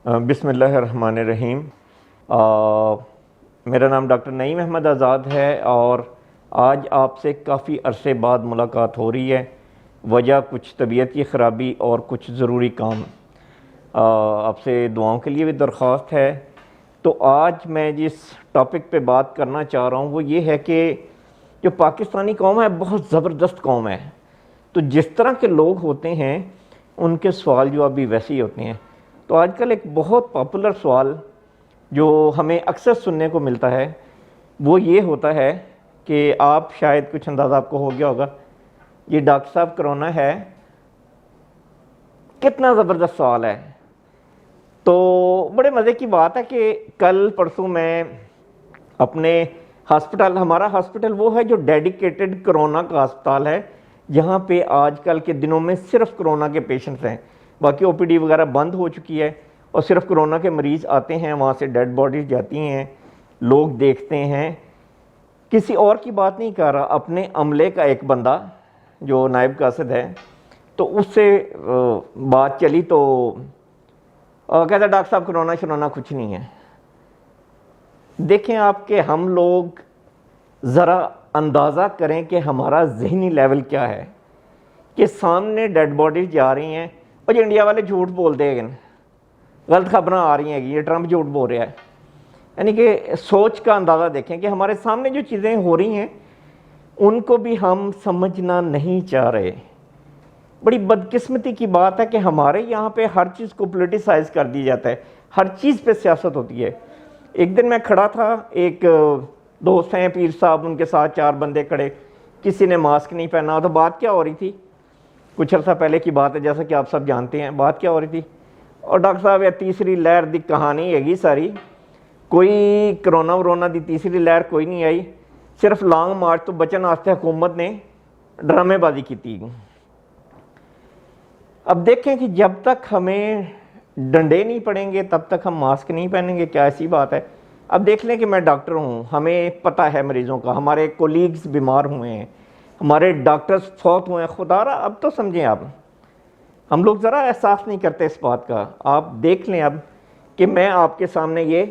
بسم اللہ الرحمن الرحیم۔ میرا نام ڈاکٹر نعیم احمد آزاد ہے اور آج آپ سے کافی عرصے بعد ملاقات ہو رہی ہے۔ وجہ کچھ طبیعت کی خرابی اور کچھ ضروری کام۔ آپ سے دعاؤں کے لیے بھی درخواست ہے۔ تو آج میں جس ٹاپک پہ بات کرنا چاہ رہا ہوں وہ یہ ہے کہ جو پاکستانی قوم ہے بہت زبردست قوم ہے، تو جس طرح کے لوگ ہوتے ہیں ان کے سوال جواب بھی ویسے ہی ہوتے ہیں۔ تو آج کل ایک بہت پاپولر سوال جو ہمیں اکثر سننے کو ملتا ہے وہ یہ ہوتا ہے کہ آپ شاید کچھ اندازہ آپ کو ہو گیا ہوگا، یہ ڈاکٹر صاحب کرونا ہے، کتنا زبردست سوال ہے۔ تو بڑے مزے کی بات ہے کہ کل پرسوں میں اپنے ہاسپٹل، ہمارا ہاسپٹل وہ ہے جو ڈیڈیکیٹڈ کرونا کا ہسپتال ہے، جہاں پہ آج کل کے دنوں میں صرف کرونا کے پیشنٹس ہیں، باقی او پی ڈی وغیرہ بند ہو چکی ہے اور صرف کرونا کے مریض آتے ہیں، وہاں سے ڈیڈ باڈیز جاتی ہیں، لوگ دیکھتے ہیں۔ کسی اور کی بات نہیں کر رہا، اپنے عملے کا ایک بندہ جو نائب قاصد ہے، تو اس سے بات چلی تو کہتا ڈاکٹر صاحب کرونا شرونا کچھ نہیں ہے۔ دیکھیں آپ کہ ہم لوگ ذرا اندازہ کریں کہ ہمارا ذہنی لیول کیا ہے کہ سامنے ڈیڈ باڈیز جا رہی ہیں اور یہ انڈیا والے جھوٹ بول دے گا، غلط خبریں آ رہی ہیں، یہ ٹرمپ جھوٹ بول رہا ہے۔ یعنی کہ سوچ کا اندازہ دیکھیں کہ ہمارے سامنے جو چیزیں ہو رہی ہیں ان کو بھی ہم سمجھنا نہیں چاہ رہے۔ بڑی بدقسمتی کی بات ہے کہ ہمارے یہاں پہ ہر چیز کو پولیٹیسائز کر دی جاتا ہے، ہر چیز پہ سیاست ہوتی ہے۔ ایک دن میں کھڑا تھا، ایک دوست ہیں پیر صاحب، ان کے ساتھ 4 بندے کھڑے، کسی نے ماسک نہیں پہنا، تو بات کیا ہو رہی تھی؟ کچھ عرصہ پہلے کی بات ہے، جیسا کہ آپ سب جانتے ہیں بات کیا ہو رہی تھی۔ اور ڈاکٹر صاحب یہ تیسری لہر دی کہانی ہے گی ساری، کوئی کرونا ورونا دی تیسری لہر کوئی نہیں آئی، صرف لانگ مارچ تو بچن واسطے حکومت نے ڈرامے بازی کی تھی۔ اب دیکھیں کہ جب تک ہمیں ڈنڈے نہیں پڑیں گے تب تک ہم ماسک نہیں پہنیں گے، کیا ایسی بات ہے؟ اب دیکھ لیں کہ میں ڈاکٹر ہوں، ہمیں پتہ ہے مریضوں کا، ہمارے کولیگز بیمار ہوئے ہیں، ہمارے ڈاکٹرز فوت ہوئے ہیں، خدا را اب تو سمجھیں آپ، ہم لوگ ذرا احساس نہیں کرتے اس بات کا۔ آپ دیکھ لیں اب کہ میں آپ کے سامنے یہ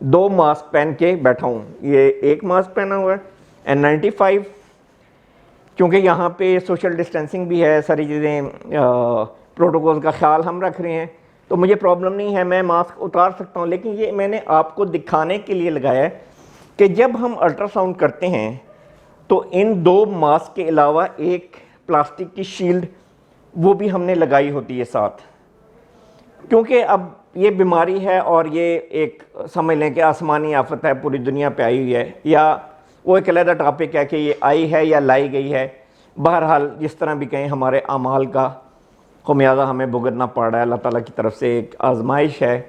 2 ماسک پہن کے بیٹھا ہوں، یہ ایک ماسک پہنا ہوا ہے N95، کیونکہ یہاں پہ سوشل ڈسٹینسنگ بھی ہے، ساری چیزیں پروٹوکول کا خیال ہم رکھ رہے ہیں، تو مجھے پرابلم نہیں ہے، میں ماسک اتار سکتا ہوں۔ لیکن یہ میں نے آپ کو دکھانے کے لیے لگایا ہے کہ جب ہم الٹرا ساؤنڈ کرتے ہیں تو ان 2 ماسک کے علاوہ ایک پلاسٹک کی شیلڈ وہ بھی ہم نے لگائی ہوتی ہے ساتھ، کیونکہ اب یہ بیماری ہے اور یہ ایک سمجھ لیں کہ آسمانی آفت ہے، پوری دنیا پہ آئی ہوئی ہے، یا وہ ایک علیحدہ ٹاپک ہے کہ یہ آئی ہے یا لائی گئی ہے۔ بہرحال جس طرح بھی کہیں ہمارے اعمال کا خمیازہ ہمیں بھگتنا پڑ رہا ہے، اللہ تعالیٰ کی طرف سے ایک آزمائش ہے۔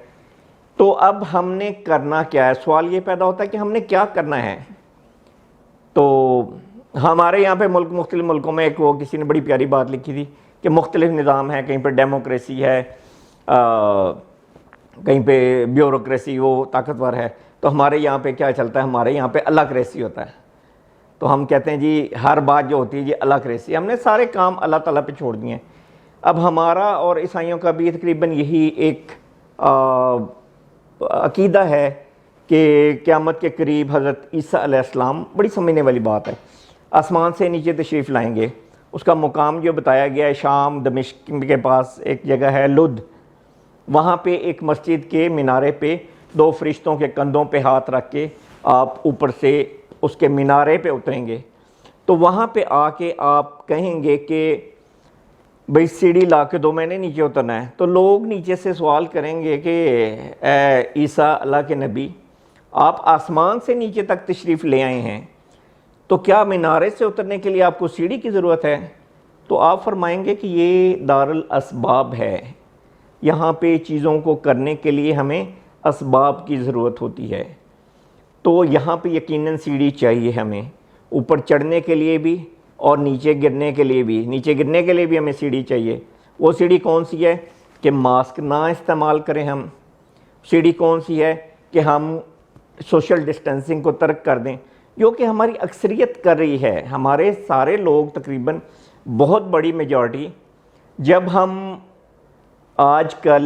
تو اب ہم نے کرنا کیا ہے؟ سوال یہ پیدا ہوتا ہے کہ ہم نے کیا کرنا ہے۔ تو ہمارے یہاں پہ مختلف ملکوں میں ایک وہ کسی نے بڑی پیاری بات لکھی تھی کہ مختلف نظام ہے، کہیں پہ ڈیموکریسی ہے، کہیں پہ بیوروکریسی وہ طاقتور ہے، تو ہمارے یہاں پہ کیا چلتا ہے؟ ہمارے یہاں پہ اللہ کریسی ہوتا ہے۔ تو ہم کہتے ہیں جی ہر بات جو ہوتی ہے جی اللہ کریسی، ہم نے سارے کام اللہ تعالیٰ پہ چھوڑ دیے ہیں۔ اب ہمارا اور عیسائیوں کا بھی تقریباً یہی ایک عقیدہ ہے کہ قیامت کے قریب حضرت عیسیٰ علیہ السلام، بڑی سمجھنے والی بات ہے، آسمان سے نیچے تشریف لائیں گے۔ اس کا مقام جو بتایا گیا ہے شام دمشق کے پاس ایک جگہ ہے لد، وہاں پہ ایک مسجد کے مینارے پہ 2 فرشتوں کے کندھوں پہ ہاتھ رکھ کے آپ اوپر سے اس کے مینارے پہ اتریں گے، تو وہاں پہ آ کے آپ کہیں گے کہ بھئی سیڑھی لا کے دو، میں نے نیچے اترنا ہے۔ تو لوگ نیچے سے سوال کریں گے کہ اے عیسیٰ اللہ کے نبی، آپ آسمان سے نیچے تک تشریف لے آئے ہیں، تو کیا مینارے سے اترنے کے لیے آپ کو سیڑھی کی ضرورت ہے؟ تو آپ فرمائیں گے کہ یہ دار الاسباب ہے، یہاں پہ چیزوں کو کرنے کے لیے ہمیں اسباب کی ضرورت ہوتی ہے، تو یہاں پہ یقیناً سیڑھی چاہیے ہمیں، اوپر چڑھنے کے لیے بھی اور نیچے گرنے کے لیے بھی، نیچے گرنے کے لیے بھی ہمیں سیڑھی چاہیے۔ وہ سیڑھی کون سی ہے؟ کہ ماسک نہ استعمال کریں ہم۔ سیڑھی کون سی ہے؟ کہ ہم سوشل ڈسٹینسنگ کو ترک کر دیں، جو کہ ہماری اکثریت کر رہی ہے۔ ہمارے سارے لوگ تقریباً بہت بڑی میجارٹی، جب ہم آج کل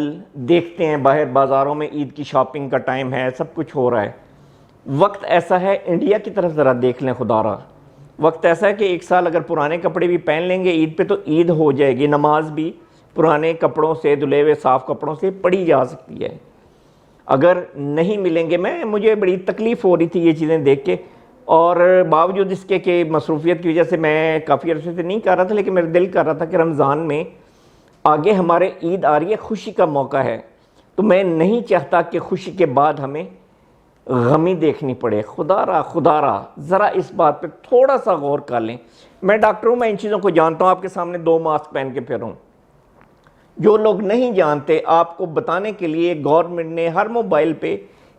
دیکھتے ہیں باہر بازاروں میں عید کی شاپنگ کا ٹائم ہے، سب کچھ ہو رہا ہے۔ وقت ایسا ہے، انڈیا کی طرف ذرا دیکھ لیں خدا را، وقت ایسا ہے کہ ایک سال اگر پرانے کپڑے بھی پہن لیں گے عید پہ تو عید ہو جائے گی، نماز بھی پرانے کپڑوں سے، دھلے ہوئے صاف کپڑوں سے پڑھی جا سکتی ہے۔ اگر نہیں ملیں گے، مجھے بڑی تکلیف ہو رہی تھی یہ چیزیں دیکھ کے، اور باوجود اس کے کہ مصروفیت کی وجہ سے میں کافی عرصے سے نہیں کر رہا تھا، لیکن میرا دل کر رہا تھا کہ رمضان میں آگے ہمارے عید آ رہی ہے، خوشی کا موقع ہے، تو میں نہیں چاہتا کہ خوشی کے بعد ہمیں غمی دیکھنی پڑے۔ خدا را ذرا اس بات پہ تھوڑا سا غور کر لیں۔ میں ڈاکٹر ہوں، میں ان چیزوں کو جانتا ہوں، آپ کے سامنے 2 ماسک پہن کے پھر ہوں۔ جو لوگ نہیں جانتے، آپ کو بتانے کے لیے گورنمنٹ نے ہر موبائل پہ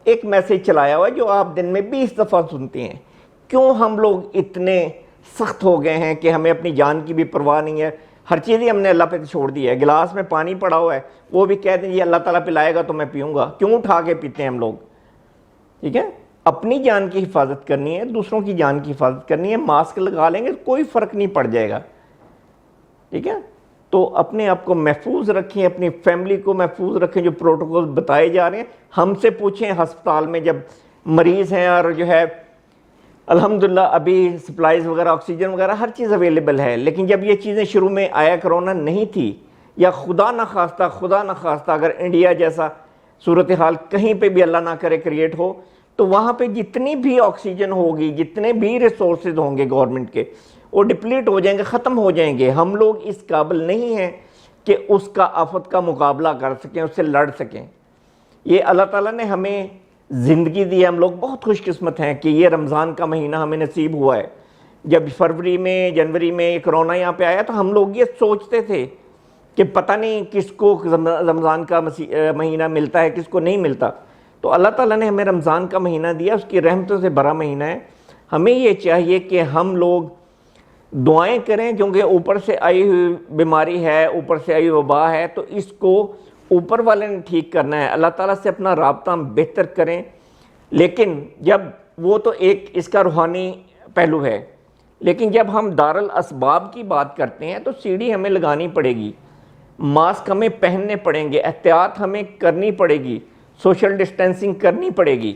ایک میسیج چلایا ہوا ہے جو آپ دن میں 20 دفعہ سنتے ہیں۔ کیوں ہم لوگ اتنے سخت ہو گئے ہیں کہ ہمیں اپنی جان کی بھی پرواہ نہیں ہے، ہر چیز ہی ہم نے اللہ پہ چھوڑ دی ہے۔ گلاس میں پانی پڑا ہوا ہے، وہ بھی کہتے ہیں یہ اللہ تعالیٰ پلائے گا تو میں پیوں گا، کیوں اٹھا کے پیتے ہیں ہم لوگ؟ ٹھیک ہے، اپنی جان کی حفاظت کرنی ہے، دوسروں کی جان کی حفاظت کرنی ہے، ماسک لگا لیں گے کوئی فرق نہیں پڑ جائے گا۔ ٹھیک ہے، تو اپنے آپ کو محفوظ رکھیں، اپنی فیملی کو محفوظ رکھیں۔ جو پروٹوکول بتائے جا رہے ہیں ہم سے پوچھیں، ہسپتال میں جب مریض ہیں اور جو ہے الحمدللہ ابھی سپلائز وغیرہ، آکسیجن وغیرہ ہر چیز اویلیبل ہے، لیکن جب یہ چیزیں شروع میں آیا کرونا نہیں تھی، یا خدا نہ خواستہ اگر انڈیا جیسا صورتحال کہیں پہ بھی اللہ نہ کرے کریٹ ہو، تو وہاں پہ جتنی بھی آکسیجن ہوگی، جتنے بھی ریسورسز ہوں گے گورنمنٹ کے، وہ ڈپلیٹ ہو جائیں گے، ختم ہو جائیں گے۔ ہم لوگ اس قابل نہیں ہیں کہ اس کا آفت کا مقابلہ کر سکیں، اس سے لڑ سکیں۔ یہ اللہ تعالیٰ نے ہمیں زندگی دی ہے، ہم لوگ بہت خوش قسمت ہیں کہ یہ رمضان کا مہینہ ہمیں نصیب ہوا ہے۔ جب فروری میں، جنوری میں یہ کرونا یہاں پہ آیا تو ہم لوگ یہ سوچتے تھے کہ پتہ نہیں کس کو رمضان کا مہینہ ملتا ہے، کس کو نہیں ملتا۔ تو اللہ تعالیٰ نے ہمیں رمضان کا مہینہ دیا، اس کی رحمتوں سے بھرا مہینہ ہے۔ ہمیں یہ چاہیے کہ ہم لوگ دعائیں کریں، کیونکہ اوپر سے آئی ہوئی بیماری ہے، اوپر سے آئی وبا ہے، تو اس کو اوپر والے نے ٹھیک کرنا ہے۔ اللہ تعالیٰ سے اپنا رابطہ بہتر کریں، لیکن جب وہ تو ایک اس کا روحانی پہلو ہے، لیکن جب ہم دارالاسباب کی بات کرتے ہیں تو سیڑھی ہمیں لگانی پڑے گی، ماسک ہمیں پہننے پڑیں گے، احتیاط ہمیں کرنی پڑے گی، سوشل ڈسٹینسنگ کرنی پڑے گی۔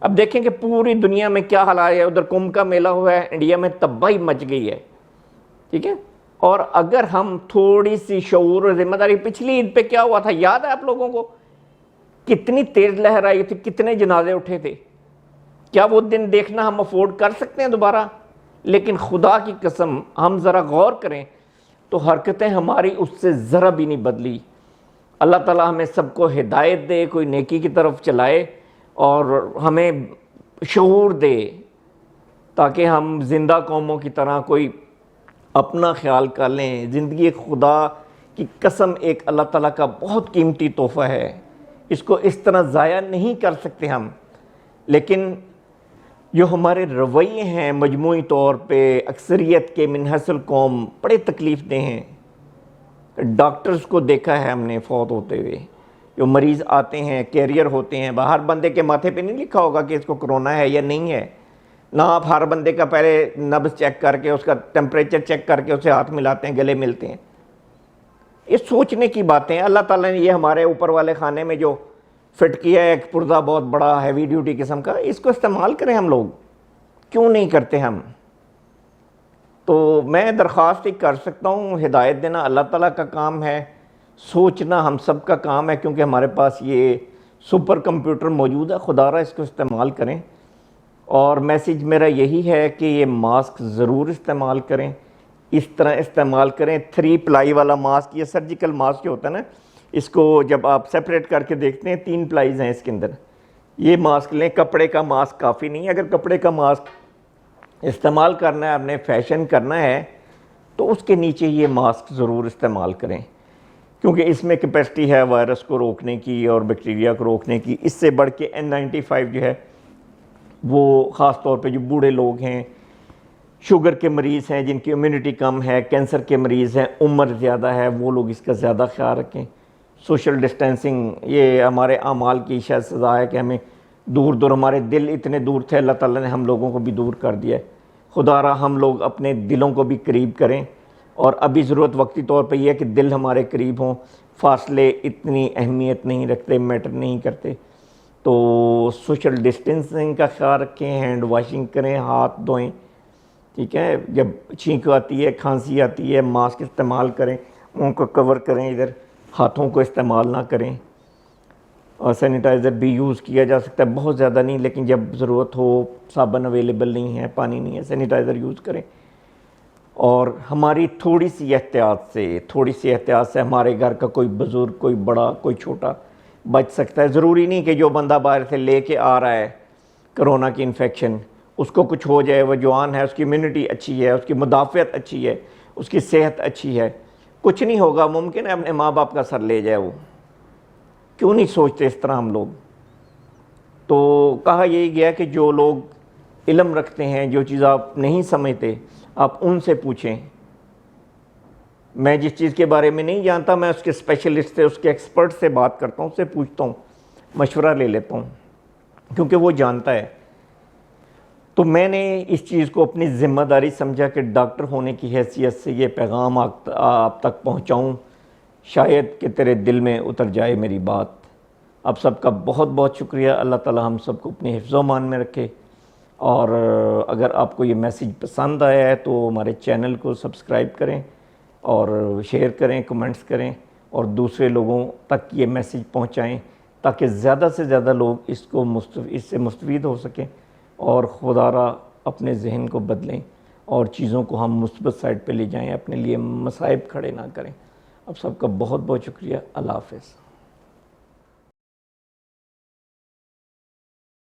اب دیکھیں کہ پوری دنیا میں کیا حال ہے، ادھر کمبھ کا میلہ ہوا ہے، انڈیا میں تباہی مچ گئی ہے۔ ٹھیک ہے، اور اگر ہم تھوڑی سی شعور اور ذمہ داری، پچھلی عید پہ کیا ہوا تھا یاد ہے آپ لوگوں کو؟ کتنی تیز لہر آئی تھی، کتنے جنازے اٹھے تھے۔ کیا وہ دن دیکھنا ہم افورڈ کر سکتے ہیں دوبارہ؟ لیکن خدا کی قسم ہم ذرا غور کریں تو حرکتیں ہماری اس سے ذرا بھی نہیں بدلی۔ اللہ تعالیٰ ہمیں سب کو ہدایت دے، کوئی نیکی کی طرف چلائے اور ہمیں شعور دے، تاکہ ہم زندہ قوموں کی طرح کوئی اپنا خیال کر لیں۔ زندگی ایک خدا کی قسم ایک اللہ تعالیٰ کا بہت قیمتی تحفہ ہے، اس کو اس طرح ضائع نہیں کر سکتے ہم۔ لیکن جو ہمارے رویے ہیں مجموعی طور پہ اکثریت کے من حیث القوم بڑے تکلیف دہ ہیں۔ ڈاکٹرز کو دیکھا ہے ہم نے فوت ہوتے ہوئے، جو مریض آتے ہیں کیریئر ہوتے ہیں، ہر بندے کے ماتھے پہ نہیں لکھا ہوگا کہ اس کو کرونا ہے یا نہیں ہے، نہ آپ ہر بندے کا پہلے نبض چیک کر کے، اس کا ٹیمپریچر چیک کر کے اسے ہاتھ ملاتے ہیں، گلے ملتے ہیں۔ یہ سوچنے کی باتیں ہیں۔ اللہ تعالیٰ نے یہ ہمارے اوپر والے خانے میں جو فٹ کیا ہے ایک پردہ بہت بڑا ہیوی ڈیوٹی قسم کا، اس کو استعمال کریں۔ ہم لوگ کیوں نہیں کرتے ہم؟ تو میں درخواست ہی کر سکتا ہوں، ہدایت دینا اللہ تعالیٰ کا کام ہے، سوچنا ہم سب کا کام ہے، کیونکہ ہمارے پاس یہ سپر کمپیوٹر موجود ہے، خدا را اس کو استعمال کریں۔ اور میسیج میرا یہی ہے کہ یہ ماسک ضرور استعمال کریں، اس طرح استعمال کریں۔ 3 پلائی والا ماسک، یہ سرجیکل ماسک جو ہوتا ہے نا، اس کو جب آپ سیپریٹ کر کے دیکھتے ہیں 3 پلائیز ہیں اس کے اندر، یہ ماسک لیں۔ کپڑے کا ماسک کافی نہیں ہے، اگر کپڑے کا ماسک استعمال کرنا ہے، آپ نے فیشن کرنا ہے، تو اس کے نیچے یہ ماسک ضرور استعمال کریں، کیونکہ اس میں کیپیسٹی ہے وائرس کو روکنے کی اور بیکٹیریا کو روکنے کی۔ اس سے بڑھ کے N95 جو ہے وہ خاص طور پہ جو بوڑھے لوگ ہیں، شوگر کے مریض ہیں، جن کی امیونٹی کم ہے، کینسر کے مریض ہیں، عمر زیادہ ہے، وہ لوگ اس کا زیادہ خیال رکھیں۔ سوشل ڈسٹینسنگ یہ ہمارے اعمال کی شاید سزا ہے کہ ہمیں دور دور، ہمارے دل اتنے دور تھے، اللہ تعالیٰ نے ہم لوگوں کو بھی دور کر دیا ہے۔ خدا را ہم لوگ اپنے دلوں کو بھی قریب کریں اور ابھی ضرورت وقتی طور پہ یہ ہے کہ دل ہمارے قریب ہوں، فاصلے اتنی اہمیت نہیں رکھتے، میٹر نہیں کرتے، تو سوشل ڈسٹینسنگ کا خیال رکھیں، ہینڈ واشنگ کریں، ہاتھ دھوئیں، ٹھیک ہے، جب چھینک آتی ہے، کھانسی آتی ہے، ماسک استعمال کریں، منہ کو کور کریں، ادھر ہاتھوں کو استعمال نہ کریں، اور سینیٹائزر بھی یوز کیا جا سکتا ہے، بہت زیادہ نہیں، لیکن جب ضرورت ہو، صابن اویلیبل نہیں ہے، پانی نہیں ہے، سینیٹائزر یوز کریں۔ اور ہماری تھوڑی سی احتیاط سے ہمارے گھر کا کوئی بزرگ، کوئی بڑا، کوئی چھوٹا بچ سکتا ہے۔ ضروری نہیں کہ جو بندہ باہر سے لے کے آ رہا ہے کرونا کی انفیکشن، اس کو کچھ ہو جائے، وہ جوان ہے، اس کی امیونٹی اچھی ہے، اس کی مدافعت اچھی ہے، اس کی صحت اچھی ہے، کچھ نہیں ہوگا، ممکن ہے اپنے ماں باپ کا سر لے جائے وہ۔ کیوں نہیں سوچتے اس طرح ہم لوگ؟ تو کہا یہی گیا کہ جو لوگ علم رکھتے ہیں، جو چیز آپ نہیں سمجھتے، آپ ان سے پوچھیں۔ میں جس چیز کے بارے میں نہیں جانتا، میں اس کے اسپیشلسٹ سے، اس کے ایکسپرٹ سے بات کرتا ہوں، اس سے پوچھتا ہوں، مشورہ لے لیتا ہوں، کیونکہ وہ جانتا ہے۔ تو میں نے اس چیز کو اپنی ذمہ داری سمجھا کہ ڈاکٹر ہونے کی حیثیت سے یہ پیغام آپ تک پہنچاؤں، شاید کہ تیرے دل میں اتر جائے میری بات۔ اب سب کا بہت بہت شکریہ، اللہ تعالی ہم سب کو اپنے حفظ و امان میں رکھے، اور اگر آپ کو یہ میسیج پسند آیا ہے تو ہمارے چینل کو سبسکرائب کریں اور شیئر کریں، کمنٹس کریں، اور دوسرے لوگوں تک یہ میسیج پہنچائیں تاکہ زیادہ سے زیادہ لوگ اس سے مستفید ہو سکیں، اور خدا را اپنے ذہن کو بدلیں اور چیزوں کو ہم مثبت سائڈ پہ لے جائیں، اپنے لیے مصائب کھڑے نہ کریں۔ اب سب کا بہت بہت شکریہ، اللہ حافظ۔